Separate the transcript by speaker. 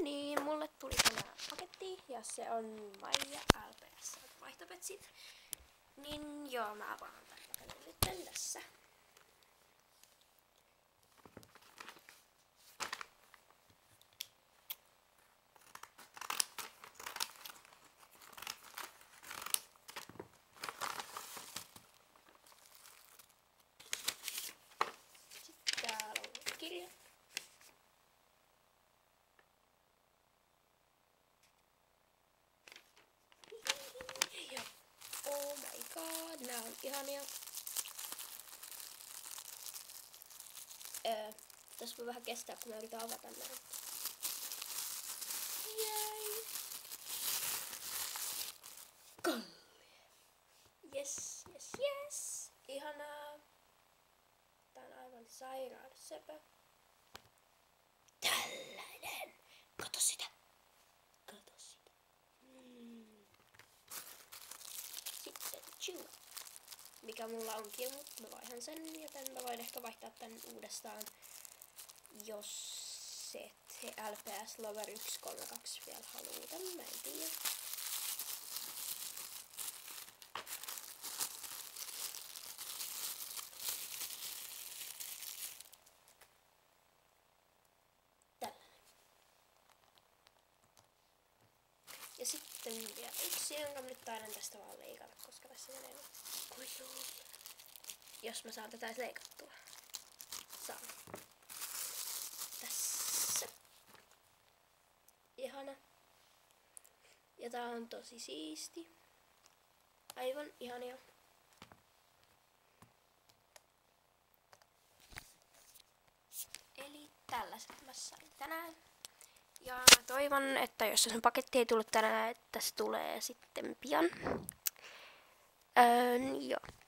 Speaker 1: Niin, mulle tuli tänään paketti ja se on Maija LPS vaihtopetsit. Niin joo, mä avaan tämän nyt tässä. Sitten täällä on kirja. Ja oh my god, nää on ihania. Tässä voi vähän kestää, kun mä yritän avata näitä. Jäi! Kalli! Yes, yes, yes! Ihanaa! Tää on aivan sairaan söpö. Tällainen! Kato sitä! Kato sitä! Sitten chew, mikä mulla onkin, mutta mä vaihan sen ja tän mä voin ehkä vaihtaa tän uudestaan, jos se LPS Lover 132 vielä haluu tän, mä en tiedä. Ja sitten vielä yksi, jonka nyt taidan tästä vaan leikata, koska tässä menee kuilu. Jos mä saan tätä leikattua. Saan. Tässä. Ihana. Ja tää on tosi siisti. Aivan ihania. Eli tällaiset mä sain tänään. Ja mä toivon, että jos sun paketti ei tullut tänään, että se tulee sitten pian. Joo.